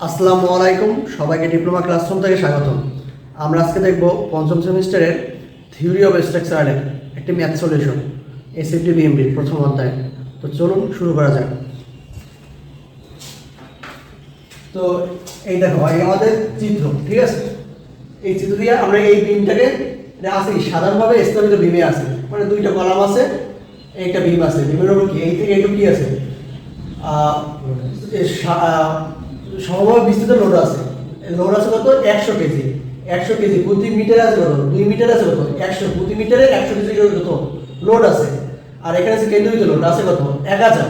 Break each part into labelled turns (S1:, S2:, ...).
S1: আসসালামু আলাইকুম, সবাইকে ডিপ্লোমা ক্লাসরুম থেকে স্বাগতম। আমরা আজকে দেখব পঞ্চম সেমিস্টারের থিওরি অফ স্ট্রাকচারাল একটি ম্যাথ সলিউশন এসএফটি বিএমডি প্রথম অধ্যায়। তো চলুন শুরু করা যাক। তো এই দেখো এই আমাদের চিত্র, ঠিক আছে? এই চিত্র দিয়ে আমরা এই বিমটাকে আছে সাধারণভাবে স্থলিত বিমে আছে, মানে দুইটা কলাম আছে, একটা বিম আছে। বিমের উপর কি এই থেকে এইটুকু কি আছে, সমভাবে বিস্তৃত লোড আছে। লোড আছে কত? 100 কেজি। 100 কেজি প্রতি মিটার আছে কত? 2 মিটার আছে কত? 100 প্রতি মিটারে 100 কেজি কত লোড আছে। আর এখানে আছে কেন্দ্রবিত লোড আছে কত? 1000।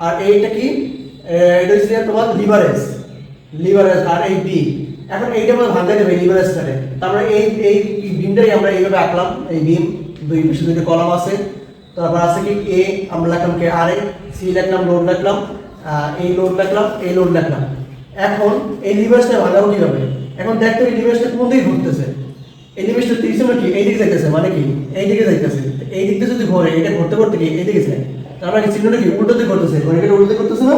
S1: আর এইটা কি, এটা হচ্ছে তোমার লিভারেজ। আর এই বি, এখন এইটা আমরা ভাঙা দেবে লিভারেজটাকে। তারপরে এই বিমটাই আমরা এইভাবে আঁকলাম। এই বিম দুইটা কলাম আছে। তারপর আছে কি এ, আমরা লিখলাম কে আর এ, সি লিখলাম, লোড লিখলাম, এই লোড লিখলাম, এই লোড লিখলাম। এখন এই লিভারেজটা ভাঙাবো কিভাবে? এখন দেখতে এই লিভারেজটা কোন দিকে ঘুরতেছে। এই লিভারেজটা তিরিশ কি এই দিকে যাইতেছে, মানে কি এই দিকে যাইতেছে। এই দিকটা যদি ঘোরে, এটা ঘুরতে ঘুরতে কি এই দিকে যায়। তার মানে চিহ্নটা কি উল্টো দিকে ঘুরতেছে। ঘড়িকাটা উল্টো দিকে করতেছে না?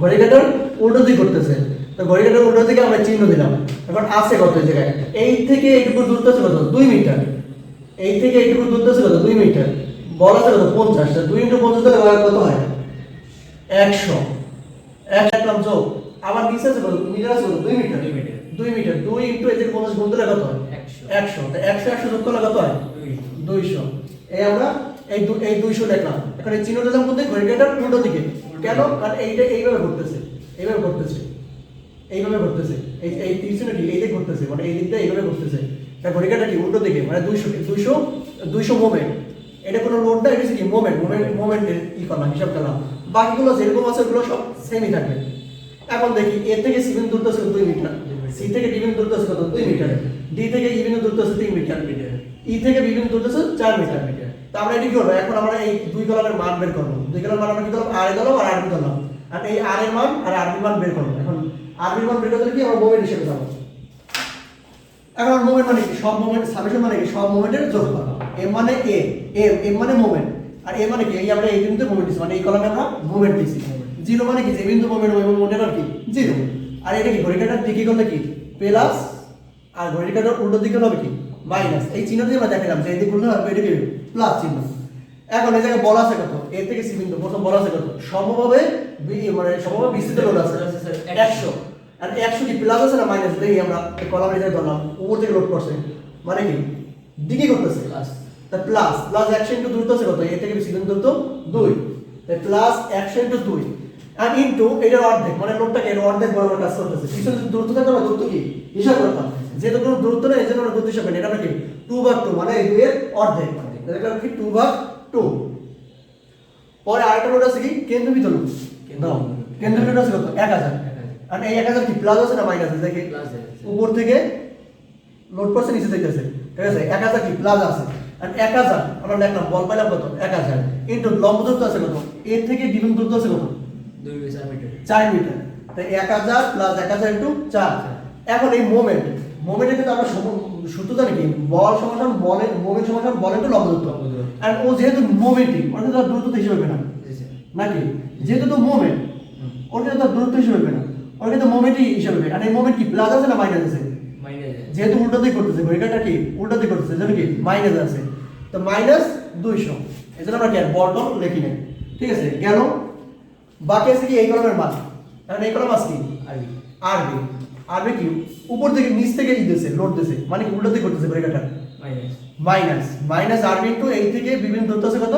S1: ঘড়িকাটার উল্টো দিকে ঘুরতেছে। তো ঘড়িকাটার উল্টো দিকে আমরা চিহ্ন দিলাম। এখন আছে কত এই জায়গায়? এই থেকে এইটুকু দূরত্ব আছে কত? 2 মিটার। এই থেকে এইটুকু দূরত্ব আছে কত? 2 মিটার। বল আছে কত? 50। 2 × 50 কত হয়? 100। 1 রাখলাম যোগ, আবার নিচে আছে কত? মিটার আছে কত? 2 মিটার। 2 মিটার 2 × এই যে 50 গুণ দিলে কত হয়? 100। তো 100 যোগ করলে কত হয়? 200। এই আমরা এই 200 লিখলাম। এখন এই চিহ্নটা দিলাম কোন দিকে? ঘড়িকাটার উল্টো দিকে। কেন? কারণ এইটা এইভাবে ঘুরতেছে, এইভাবে ঘুরতেছে, এইভাবে ঘুরতেছে। এই তীরচিহ্ন কি এই দিকে ঘুরতেছে, মানে এই দিকটা এইভাবে ঘুরতেছে। তার ঘড়িকাটা কি উল্টো দিকে, মানে 200 মোমেন্ট। এটা কোনো লোড না, এটা কি মোমেন্টের করলাম, হিসাব করলাম। বাকিগুলো যেরকম আছে ওগুলো সব সেমই থাকবে। এখন দেখি এ থেকে সি বিন্দু দূরত্ব আছে 2 মিটার, সি থেকে ডি বিন্দু দূরত্ব আছে কত? 2 মিটার, ডি থেকে ই বিন্দু দূরত্ব আছে 3 মিটার, ই থেকে বি বিন্দু দূরত্ব আছে 4 মিটার। তো আমরা এটি কি করব? এখন আমরা এই দুই কলামের মান বের করব। দুই কলামের মান আমরা কি করব? আর এ দিলাম আর আর বি দিলাম। আর এই আর এর মান আর আর বি মান বের করব। এখন আর বি মান বের করতে কি আমরা মোমেন্ট হিসেবে যাব। এখন মোমেন্ট মানে কি? সব মোমেন্ট সামেশন মানে কি? সব মোমেন্টের যোগফল। এম মানে এম মানে মোমেন্ট, আর এ মানে কি? এই আমরা এই বিন্দুতে মোমেন্ট দিছি, মানে এই কলামে আমরা মোমেন্ট দিছি। জিরো মানে কি? যে বিন্দু মোমেন্ট ওই মোমেন্টের কি? জিরো। আর এটা কি? ঘড়িকাটার দিকে করলে কি? প্লাস, আর ঘড়িকাটার উল্টো দিকে হবে কি? মাইনাস। এই চিহ্ন দিয়ে আমরা দেখালাম যে এই দিকে করলে হবে এটা কি? প্লাস চিহ্ন। এখন এই জায়গায় বল আছে কত? এ থেকে সি বিন্দু প্রথম বল আছে কত? সমভাবে মানে সমভাবে বিস্তৃত লোড আছে 100। আর 100 কি প্লাস আছে না মাইনাস? দেখি আমরা এই কলামে যা ধরলাম উপর থেকে লোড করছে, মানে কি দিকে করতেছে প্লাস। তা প্লাস 100 × দূরত্ব আছে কত? এ থেকে সি বিন্দু দূরত্ব 2, তাই প্লাস 100 × 2 আর ইনটু এটার অর্ধেক, মানে লোডটাকে এর অর্ধেক বরাবর কাজ করতেছে। পিছনে যদি দূরত্ব থাকে আমরা দূরত্ব কি হিসাব করতাম, যেহেতু কোনো দূরত্ব নেই এজন্য আমরা দূরত্ব হিসাব করি। এটা আমরা কি 2/2, মানে এই দুইয়ের অর্ধেক, এটা কি 2/2। পরে আরেকটা লোড আছে কি? কেন্দ্রবিত লোড। কেন্দ্রবিত লোড আছে কত? 1000। আর এই 1000 কি প্লাস আছে না মাইনাস আছে? দেখি উপর থেকে লোড করছে, নিচে থেকে আছে, ঠিক আছে? 1000 কি প্লাস আছে। আর 1000 আমরা লিখলাম, বল পাইলাম কত? 1000 ইনটু লম্ব দূরত্ব আছে কত? এ থেকে ডি বিন্দু দূরত্ব আছে কত? 4 মিটার। তাই 1000 প্লাস 1000 ইনটু 4। এখন এই মোমেন্টের কিন্তু আমরা সূত্র জানি কি? বল সমান বলের মোমেন্ট সমান বল ইনটু লম্ব দূরত্ব। আর ও যেহেতু মোমেন্টই, ওর কিন্তু দূরত্ব হিসেবে হবে না, নাকি? যেহেতু তো মোমেন্ট, ওর কিন্তু দূরত্ব হিসেবে হবে না, ওর কিন্তু মোমেন্টই হিসেবে হবে। আর এই মোমেন্ট কি প্লাস আছে না মাইনাস আছে? যেহেতু উল্টো দিকে করতেছে, ঘড়িকাটা কি উল্টো দিকে করতেছে, যেন কি মাইনাস আছে। তো মাইনাস 200, এজন্য আমরা কি আর বলটল লিখি না, ঠিক আছে? গেল। বাকি আছে কি এই কলমের মান। এখন এই কলম আছে কি আরবি কি উপর থেকে নিচ থেকে ই দিয়েছে, লোড দিয়েছে, মানে কি উল্টো দিকে করতেছে ঘড়িকাটা। মাইনাস আরবি ইনটু এই থেকে বিভিন্ন দূরত্ব আছে কত?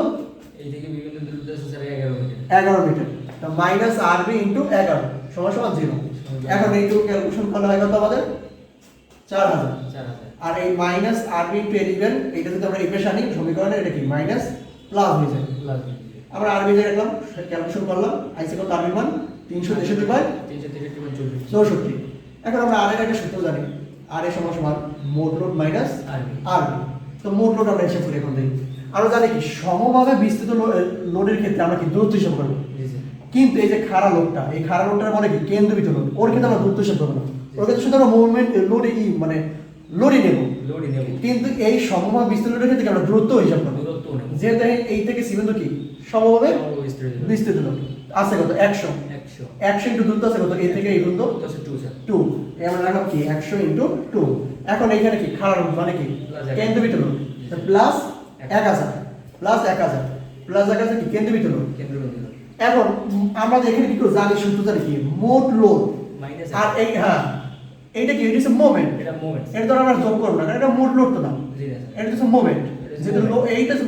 S2: এই থেকে বিভিন্ন দূরত্ব আছে স্যার 11 মিটার।
S1: 11 মিটার। তো মাইনাস আরবি ইনটু 11 সমান 0। এখন এইটুকু ক্যালকুলেশন করলে হয় কত আমাদের? 4000। আর এই মাইনাস আরবি ইনটু 11, এটা যদি আমরা এই পাশে আনি সমীকরণে, এটা কি মাইনাস প্লাস হয়ে যায়। আমরা আরবি যা রাখলাম ক্যালকুলেশন করলাম, আইসি কত আরবি মান? 363/64। এখন আমরা আর একটা সূত্র জানি, আর এ সমান মোট লোড মাইনাস আরবি। তো মোট লোড আমরা হিসাব করি এখন দেখি। আমরা জানি কি সমভাবে বিস্তৃত লোডের ক্ষেত্রে আমরা কি দূরত্ব হিসাব করব। কিন্তু এই যে খাড়া লোডটা, এই খাড়া লোডটার মানে কি কেন্দ্রবিত লোড, ওর কিন্তু আমরা দূরত্ব হিসাব করব না, ওর কিন্তু শুধু আমরা মুভমেন্ট লোডে মানে লোডই নেব। কিন্তু এই সমভাবে বিস্তৃত লোডের ক্ষেত্রে আমরা দূরত্ব হিসাব করব, যেহেতু এই থেকে সি বিন্দু কি সমভাবে বিস্তৃত লোড। আছে কত 100
S2: 100
S1: 100 ইনটু দূরত্ব আছে কত এই থেকে এই দূরত্ব
S2: তো আছে 2 স্যার
S1: 2 এই আমরা রাখলাম কি 100 ইনটু 2 এখন এইখানে কি খাড়া রোধ মানে কি কেন্দ্রবিত রোধ তো প্লাস 1000 প্লাস 1000 প্লাস 1000 কি কেন্দ্রবিত রোধ
S2: কেন্দ্রবিন্দু
S1: এখন আমরা এখানে কি করে জানি সূত্র জানি কি মোট লোড
S2: মাইনাস
S1: আর এই হ্যাঁ এইটা কি এটা হচ্ছে মোমেন্ট
S2: এটা মোমেন্ট
S1: এটা তো আমরা যোগ করব না কারণ এটা মোট লোড তো না
S2: জি না স্যার
S1: এটা হচ্ছে মোমেন্ট যেটা এইটা হচ্ছে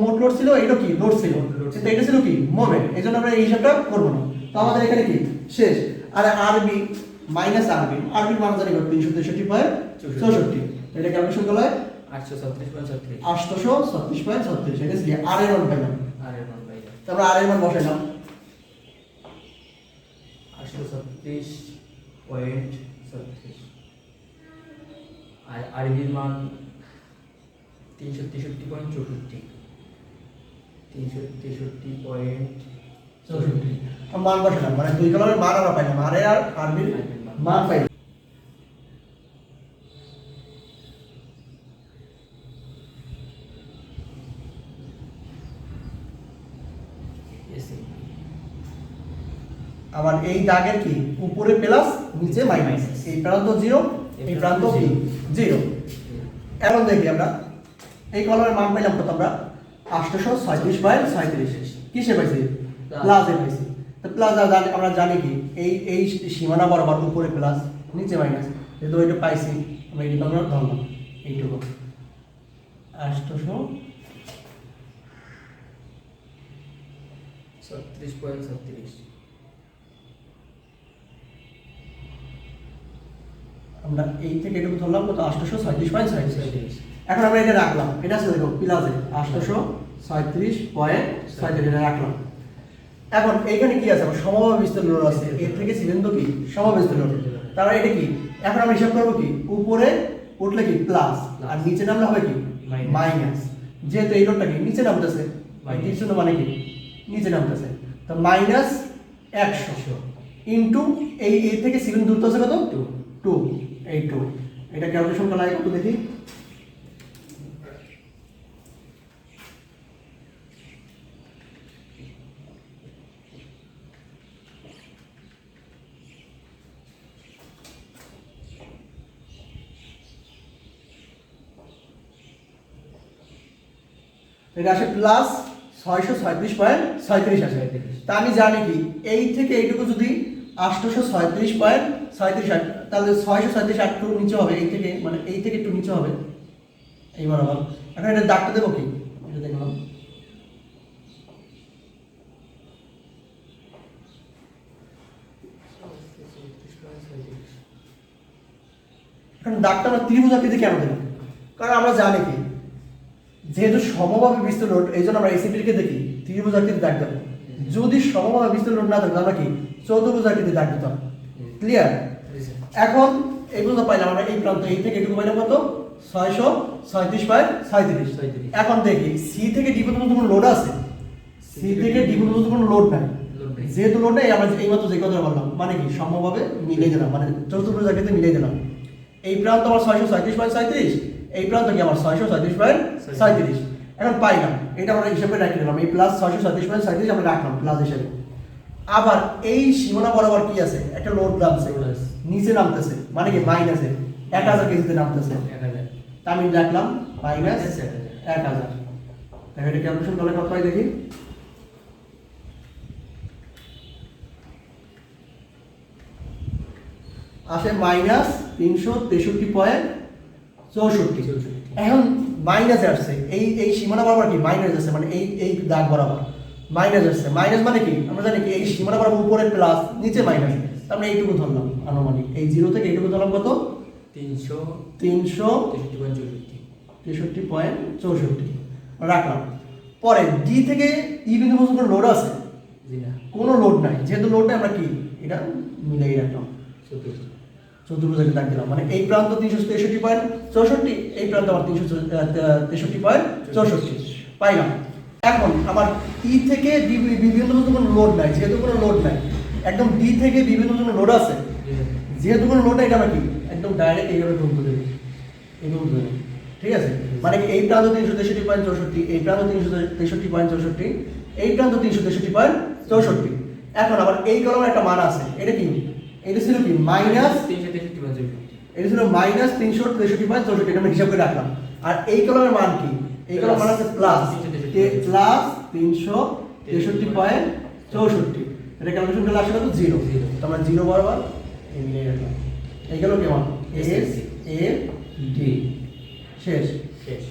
S1: মোট লোড ছিল এটা কি লোড ছিল কিন্তু এটা ছিল কি মোমেন্ট এইজন্য আমরা এই হিসাবটা করব না তো আমাদের এখানে কি শেষ আর আরবি মাইনাস আরবি আরবি মান জানি কত 363.64 এটা ক্যালকুলেশন করলে
S2: 836.36
S1: 836.36 এটা কি আর এর মান পেলাম
S2: আর এর মান পাই
S1: তারপর আর এর মান বসাইলাম
S2: 836.36 আর আরবির মান 363.64 363.64
S1: মান বসালাম মানে দুই কলমের মান আমরা পাইলাম আর এর আর আরবির মান পাইলাম
S2: এসে
S1: আবার এই দাগের কি উপরে প্লাস নিচে মাইনাস এই প্রান্ত 0 এই প্রান্ত কি 0 এখন দেখি আমরা এই কলমের মান পাইলাম কত আমরা 836/37 কিসে পাইছি প্লাসে পাইছি তো প্লাস আমরা জানি কি এই সীমানা বরাবর উপরে প্লাস নিচে মাইনাস যেহেতু এটা পাইছি আমরা এইটুকু আমরা ধরলাম এইটুকু
S2: 36.36
S1: আমরা এই থেকে এটুকু ধরলাম কত 836.37 এখন আমরা এটা রাখলাম এটা আছে দেখো প্লাসে 836.37 এটা রাখলাম এখন এইখানে কি আছে আমার সমবায় বিস্তার লোড আছে এর থেকে সিদ্ধান্ত কি সমবায় বিস্তার লোড তাহলে এটা কি এখন আমরা হিসাব করব কি উপরে উঠলে কি প্লাস আর নিচে নামলে হবে কি মাইনাস যেহেতু এই লোডটা কি নিচে নামতেছে কিছু না মানে কি নিচে নামতেছে তো মাইনাস 100 ইনটু এই এ থেকে সিদ্ধান্ত দূরত্ব আছে কত 2 এই 2 এটা ক্যালকুলেশন করা একটু দেখি এটা আসে প্লাস 637.37 আসে তা আমি জানি কি এই থেকে এইটুকু যদি 836.37 তাহলে 637 একটু নিচে হবে এই থেকে মানে এই থেকে একটু নিচে হবে এই বরাবর এখন এটা দাগটা দেবো কি এটা দেখলাম এখন দাগটা আমরা ত্রিভুজ আকৃতি কেন দেব কারণ আমরা জানি কি যেহেতু সমভাবে বিস্তৃত লোড এই জন্য আমরা এসিপিকে দেখি ত্রিভুজ আকৃতি দাগ দেবো যদি সমভাবে বিস্তৃত লোড না থাকে আমরা কি চতুর্ভুজ আকৃতি দাগ দিতাম ক্লিয়ার এখন এই পর্যন্ত পাইলাম আমরা এই প্রান্ত এই থেকে এটুকু পাইলাম কত 637.37 এখন দেখি সি থেকে ডি পর্যন্ত কোনো লোড আছে সি থেকে ডি পর্যন্ত কোনো লোড নাই যেহেতু লোড নেই আমরা এইমাত্র যে কথা বললাম মানে কি সমভাবে মিলিয়ে দিলাম মানে চতুর্ভুজ আকৃতি মিলিয়ে দিলাম এই প্রান্ত আমার 637.37 এই প্রান্ত কি আমার 637.37 এখন পাইলাম এটা আমরা হিসাবে রাখি দিলাম এই প্লাস 637.37 আমরা রাখলাম প্লাস হিসাবে আবার এই সীমানা বরাবর কি আছে একটা লোড নামছে নিচে নামতেছে মানে কি মাইনাসে 1000 কেজিতে নামতেছে
S2: 1000
S1: তা আমি রাখলাম মাইনাস 1000 দেখো এটা ক্যালকুলেশন করলে কত হয় দেখি আসে মাইনাস 363.64 এখন মাইনাসে আসছে এই সীমানা বরাবর কি মাইনাস আছে মানে এই দাগ বরাবর মাইনাস আসছে মাইনাস মানে কি আমরা জানি কি এই সীমানা বরাবর উপরে প্লাস নিচে মাইনাস আমরা এইটুকু ধরলাম আনুমানিক এই 0 থেকে এইটুকু ধরলাম কত 363.64 রাখলাম পরে ডি থেকে ই বিন্দু পর্যন্ত কোনো লোড আছে কোনো লোড নাই যেহেতু লোড নাই আমরা কি এটা মিলাই রাখলাম চতুর্ভুজকে দাগ দিলাম মানে এই প্রান্ত 363.64 এই প্রান্ত আমার 363.64 পাইলাম এখন আমার ই থেকে ডি বিভিন্ন পর্যন্ত কোনো লোড নাই যেহেতু কোনো লোড নাই একদম ডি থেকে বিভিন্ন পর্যন্ত লোড আছে যেহেতু কোনো লোড নাই এটা আমরা কি একদম ডাইরেক্ট এইভাবে তুলতে দেবো এইভাবে তুলে দেবো ঠিক আছে মানে এই প্রান্ত 363.64 এই প্রান্ত 363.64 এই প্রান্ত 363.64 এখন আবার এই কলমের একটা মান আছে, এটা কি? এটা ছিল কি মাইনাস,
S2: 363.64
S1: এটা ছিল মাইনাস 363.64, এটা আমরা হিসাব করে রাখলাম। আর এই কলমের মান কি? এই কলমের মান আছে প্লাস প্লাস 363.64, এটা ক্যালকুলেশন করলে আসলে কত? 0। তো আমরা 0 বরাবর এই নিয়ে রাখলাম। এই গেল কেমন? এস এ ডি, শেষ।
S2: শেষ।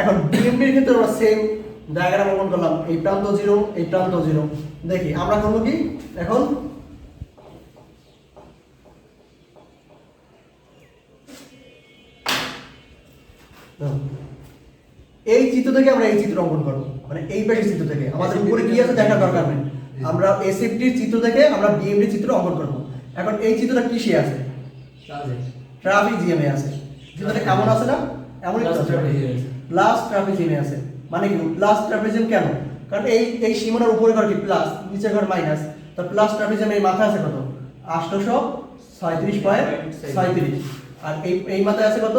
S1: এখন বিএমপির ক্ষেত্রে আমরা সেম ডায়াগ্রাম অঙ্কন করলাম, এই প্রান্ত 0, এই প্রান্ত 0। দেখি আমরা করব কি এখন, এই চিত্র থেকে আমরা এই চিত্র অঙ্কন করব, মানে এই পাশের চিত্র থেকে। আমাদের উপরে কি আছে দেখার দরকার নেই, আমরা এসএফটির চিত্র থেকে আমরা বিএমপির চিত্র অঙ্কন করব। এখন এই চিত্রটা কিসে আছে? ট্রাপিজিয়ামে আছে। চিত্রটা কেমন আছে না? এমনই তো আছে, প্লাস ট্রাপিজিয়ামে আছে। মানে কি প্লাস ট্রাপিজিয়াম কেন? কারণ এই সীমানার উপরে ঘর কি প্লাস, নিচে ঘর মাইনাস। তো প্লাস ট্রাপিজিয়ামে এই মাথা আছে কত? 836.37, আর এই মাথায় আছে কত?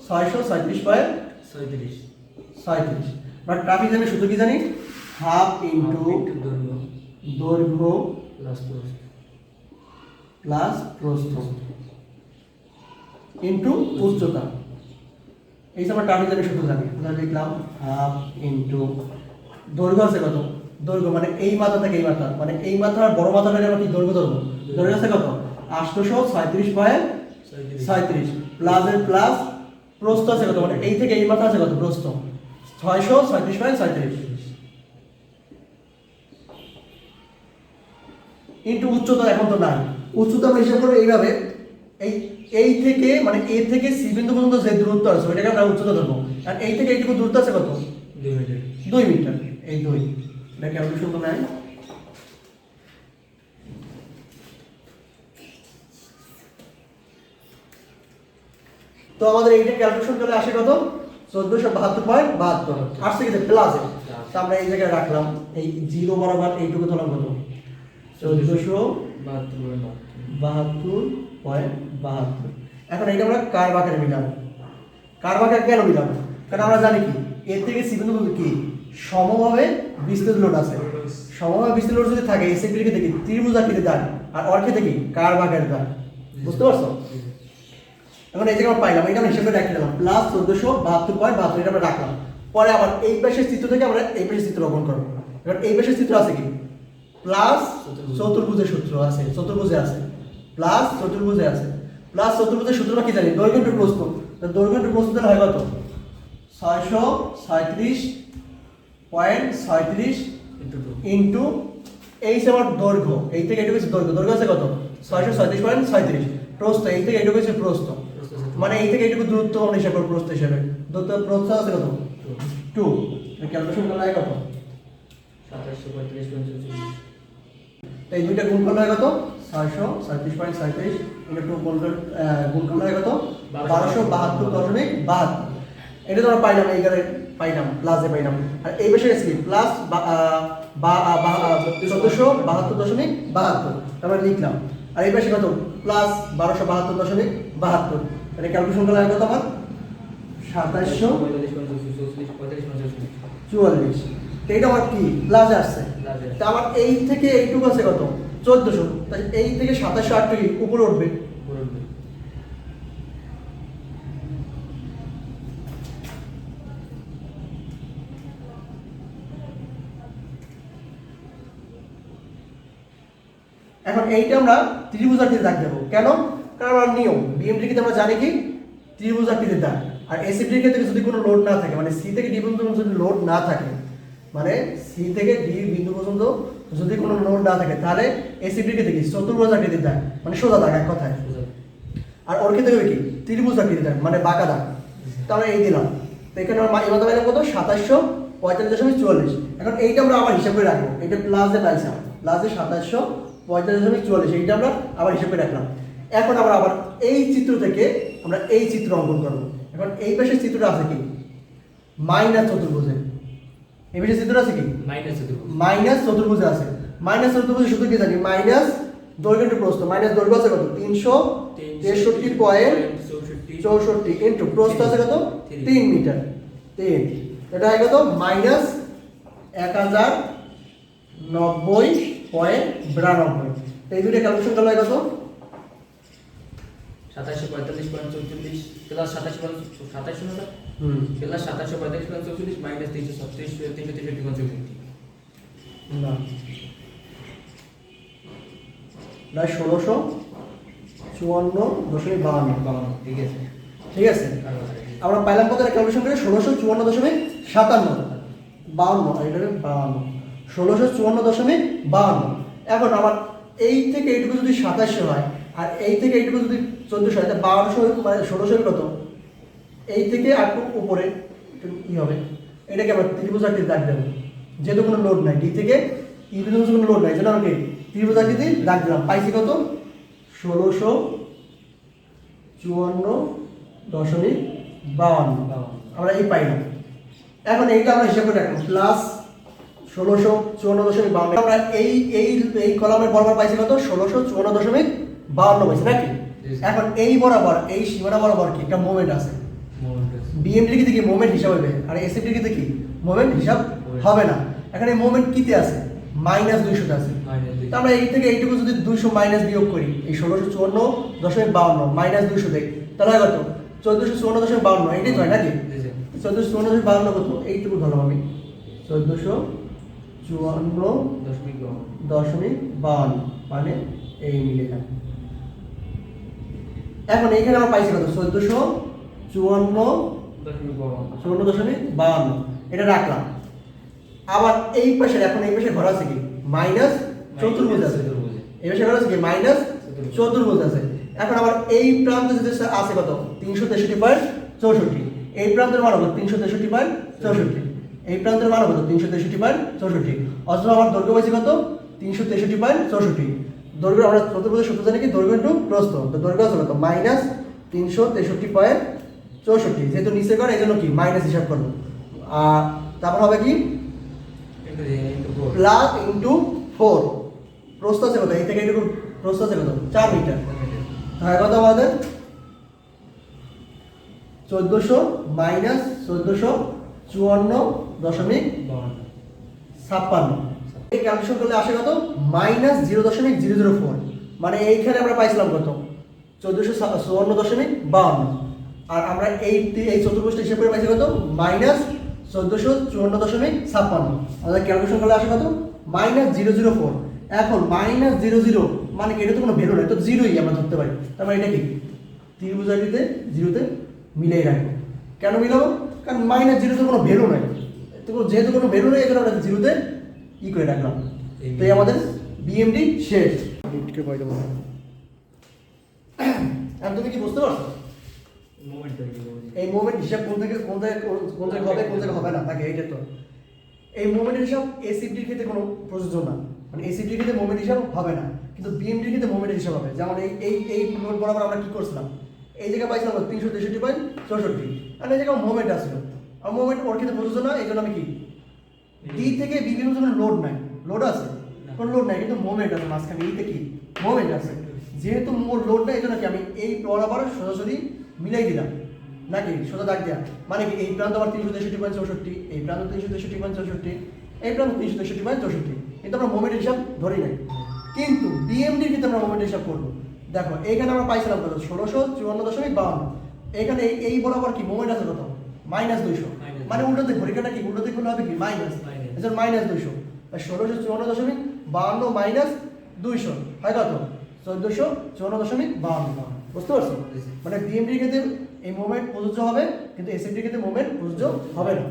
S1: 637.37। বাট ট্রাপিজিয়ামের সূত্র কি জানি? হাফ ইনটু দৈর্ঘ্য প্লাস প্রস্থ ইনটু উচ্চতা। এই সময় ট্রাপিজিয়ামের সূত্র জানি, আমরা লিখলাম হাফ ইনটু দৈর্ঘ্য আছে কত? দৈর্ঘ্য মানে এই মাথা থেকে এই মাথা, মানে এই মাথার বড় মাথাটা আমরা কি দৈর্ঘ্য ধরবো? দৈর্ঘ্য আছে কত? 836.37 প্লাস এর প্লাস প্রস্থ আছে কত? মানে এই থেকে এই মাথা আছে কত? প্রস্থ 637.37 ইনটু উচ্চতা। এখন তো নাই উচ্চতা, আমরা হিসাব করবো এইভাবে, এই থেকে মানে এ থেকে সি বিন্দু পর্যন্ত যে দূরত্ব আছে ওইটাকে আমরা উচ্চতা ধরবো। আর এই থেকে এইটুকু দূরত্ব আছে কত? 2 মিটার। এই 2 এটা ক্যালকুলেশন তো নাই। তো আমাদের এইটা ক্যালকুলেশন করলে আসে কত? 1472.72 আসছে কি প্লাসে। তো আমরা এই জায়গায় রাখলাম, এই 0 বরাবর এইটুকু ধরলাম কত? 1472.72। এখন এটা আমরা কার বাঁকের মিলাম। কার বাঁকের কেন মিলাম? কারণ আমরা জানি কি এর থেকে সি বিন্দু কি সমভাবে বিস্তৃত লোড আছে। সমভাবে বিস্তৃত লোড যদি থাকে এসএফটির ক্ষেত্রে কি ত্রিভুজাকৃতির দাগ, আর অর ক্ষেত্রে কি কার বাঁকের দাগ। বুঝতে পারছো? এখন এই জায়গায় পাইলাম, এটা আমরা হিসেবে রেখে দিলাম প্লাস 1472.72, এটা আমরা রাখলাম। পরে আবার এই পাশের চিত্র থেকে আমরা এই পাশের চিত্র অঙ্কন করবো। এবার এই পাশের চিত্র আছে কি প্লাস চতুর্ভুজের সূত্র আছে, চতুর্ভুজে আছে প্লাস চতুর্ভুজে আছে। প্লাস চতুর্ভুজের সূত্রটা কি জানি? দৈর্ঘ্য ইনটু প্রস্থ। দৈর্ঘ্য ইনটু প্রস্থ তাহলে হয় কত? 637.37 ইনটু এই যে আমার দৈর্ঘ্য, এই থেকে এইটুকু দৈর্ঘ্য, দৈর্ঘ্য আছে কত? 637.37। প্রস্থ এই থেকে এইটুকু হচ্ছে প্রস্থ, মানে এই থেকে এইটুকু দূরত্ব আমরা হিসাব করব প্রস্থ হিসাবে। দূরত্ব প্রস্থ আছে কত? 2। ক্যালকুলেশন করলে হয় কত?
S2: 2735.44।
S1: এই দুইটা গুণ করলে হয় কত? 637.37 এটা 2 গুণ করলে হয় কত? 1272.72। এটা তো আমরা পাইলাম, এইখানে পাইলাম প্লাসে পাইলাম। আর এই পাশে আছে কি প্লাস 1472.72 আমরা লিখলাম। আর এই পাশে কত? প্লাস 1272.72। এটা ক্যালকুলেশন করলে হয় কত আমার? 2744। তো এটা আমার কি প্লাসে আসছে। তা আমার এই থেকে এইটুকু আছে কত? 1400। তাই এই থেকে 2708 কি উপরে উঠবে। এখন এইটা আমরা ত্রিভুজাকৃতির দাগ দেবো। কেন? কারণ আমার নিয়ম বিএমটির ক্ষেত্রে আমরা জানি কি ত্রিভুজাকৃতির দাগ। আর এসএফটির ক্ষেত্রে যদি কোনো লোড না থাকে, মানে সি থেকে ডি পর্যন্ত যদি লোড না থাকে, মানে সি থেকে ডি বিন্দু পর্যন্ত যদি কোনো লোড না থাকে, তাহলে এসএফটির ক্ষেত্রে কি চতুর্ভুজাকৃতির দাগ, মানে সোজা দাগ এক কথায়। আর ওর ক্ষেত্রে হবে কি ত্রিভুজাকৃতির দাগ, মানে বাঁকা দাগ। তাহলে এই দিলাম। তো এখানে আমার এই মাথা পাইলাম কত? 2745.44। এখন এইটা আমরা আবার হিসাব করে রাখবো। এটা প্লাসে পাইছিলাম, প্লাসে 2745.44, এইটা আমরা আবার হিসাব করে রাখলাম। এখন আমরা আবার এই চিত্র থেকে আমরা এই চিত্র অঙ্কন করবো। এখন এই পাশের চিত্রটা আছে কি মাইনাস চতুর্ভুজে। এই পাশের চিত্রটা আছে কি মাইনাস চতুর্ভুজে আছে। মাইনাস চতুর্ভুজ সূত্র কি জানি মাইনাস দৈর্ঘ্য ইন্টু প্রস্থ মাইনাস দৈর্ঘ্য আছে কত 363.64 ইন্টু প্রস্থ আছে কত 3 মিটার 3 এটা হয় কত মাইনাস 1090.92 এই দুটো ক্যালকুলেশন করলে হয় কত
S2: 2745.44 প্লাস 27 প্লাস 2745.44 মাইনাস 363.64
S1: না না 1654.52
S2: ঠিক আছে
S1: ঠিক আছে আমরা পাইলাম কত ক্যালকুলেশন করে 1654.57 52 এটা 52 1654.52 এখন আমার এই থেকে এইটুকু যদি 2700 হয় আর এই থেকে এইটুকু যদি 1400 হয় তাহলে 1200 মানে 1600 কত এই থেকে আর একটু উপরে কি হবে এটাকে আমরা ত্রিভুজাকৃতি দাগ দেব যেহেতু কোনো লোড নাই ডি থেকে ই পর্যন্ত কোনো লোড নাই জন্য আমাকে ত্রিভুজাকৃতি দাগ দিলাম পাইছি কত 1654.52 আমরা এই পাইলাম এখন এইটা আমরা হিসাব করে রাখলাম প্লাস 1654.52 আমরা এই এই এই কলামের বরাবর পাইছি কত 1654.52 পাইছি নাকি এখন এই বরাবর এই সীমানা বরাবর কি একটা মোমেন্ট আছে বিএমডি কি দেখি মোমেন্ট হিসাব হবে আর এসএফডি কি দেখি মোমেন্ট হিসাব হবে না এখন এই মোমেন্ট কিতে আছে মাইনাস 200 তে আছে তো আমরা এই থেকে এইটুকু যদি 200 মাইনাস বিয়োগ করি এই 1654.52 মাইনাস 200 দেই তাহলে হয় কত 1454.52 এটাই তো হয় নাকি 1454.52 কত এইটুকু ধরলাম আমি 1454.52 মানে এই মিলে যায় এখন এইখানে আমরা পাইছি কত 1454.52 এটা রাখলাম আবার এই পাশে এখন এই পাশে ঘর আছে কি মাইনাস চতুর্ভুজ আছে এই পাশে ঘর আছে কি মাইনাস চতুর্ভুজ আছে এখন আবার এই প্রান্তে যেটা আছে কত 363.64 এই প্রান্তের মান কত 363.64 এই প্রান্তের মান কত 363.64 অথচ আমার দৈর্ঘ্য পাইছি কত 363.64 দৈর্ঘ্য আমরা চতুর্ভুজের সূত্র জানি কি দৈর্ঘ্য ইনটু প্রস্থ তো দৈর্ঘ্য আছে কত মাইনাস 363.64 যেহেতু নিচে করে এই জন্য কি মাইনাস হিসাব করবো আর তারপর হবে কি প্লাস ইনটু 4 প্রস্থ আছে কত এই থেকে এইটুকু প্রস্থ আছে কত 4 মিটার হ্যাঁ কত আমাদের 1400 মাইনাস 1454.56 এই ক্যালকুলেশন করলে আসে কত মাইনাস 0.004 মানে এইখানে আমরা পাইছিলাম কত 1454.52 আর আমরা এই এই চতুর্ভুজটা হিসাব করে পাইছি কত মাইনাস 1454.56 আমাদের ক্যালকুলেশন করলে আসে কত মাইনাস 004 এখন মাইনাস 00 মানে কি এটা তো কোনো ভ্যালু নাই তো জিরোই আমরা ধরতে পারি তার মানে এটা কি ত্রিভুজাকৃতিতে জিরোতে মিলিয়ে রাখবো কেন মিলাবো কারণ মাইনাস 0 তো কোনো ভ্যালু নাই তো যেহেতু কোনো ভ্যালু নেই এজন্য আমরা জিরোতে ই করে রাখলাম তো এই আমাদের বিএমডি শেষ লিখতে পাই দেবো এখন তুমি কি বুঝতে পারছো এই মোমেন্ট হিসাব কোন থেকে হবে কোন থেকে হবে না থাকে এইটা তো এই মোমেন্টের হিসাব এসিডির ক্ষেত্রে কোনো প্রযোজ্য না মানে এসিডির ক্ষেত্রে মোমেন্ট হিসাব হবে না কিন্তু বিএমডির ক্ষেত্রে মোমেন্টের হিসাব হবে যেমন এই এই এই নোট বরাবর আমরা কি করছিলাম এই জায়গায় পাইছিলাম 363.64 আর এই জায়গায় মোমেন্ট আসলো আর মোমেন্ট ওর ক্ষেত্রে প্রযোজ্য না এই জন্য আমি কি ডি থেকে বিভিন্ন জনের লোড নাই লোড আছে কোন লোড নাই কিন্তু মোমেন্ট আছে মাঝখানে এইতে কি মোমেন্ট আছে যেহেতু মোর লোড নাই এই জন্য কি আমি এই বরাবর সরাসরি মিলাই দিলাম নাকি সোজা দাগ দেওয়া মানে কি এই প্রান্ত আমার 363.64 এই প্রান্ত 363.64 এই প্রান্ত 363.64 কিন্তু আমরা মোমেন্ট হিসাব ধরি নাই কিন্তু বিএমডির ক্ষেত্রে আমরা মোমেন্ট হিসাব করবো দেখো এইখানে আমরা পাইছিলাম কত 1654.52 এখানে এই বরাবর কি মোমেন্ট আছে কত মাইনাস 200 মানে উল্টো দিক ঘড়িটা কি উল্টো দিক করলে হবে কি মাইনাস এজন্য মাইনাস 200 আর 1654.52 মাইনাস 200 হয় কত 1454.52 বুঝতে পারছো মানে বিএমডির ক্ষেত্রে এই মোমেন্ট প্রযোজ্য হবে কিন্তু এসএমডির ক্ষেত্রে মোমেন্ট প্রযোজ্য হবে না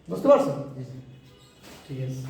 S1: বুঝতে পারছো ঠিক আছে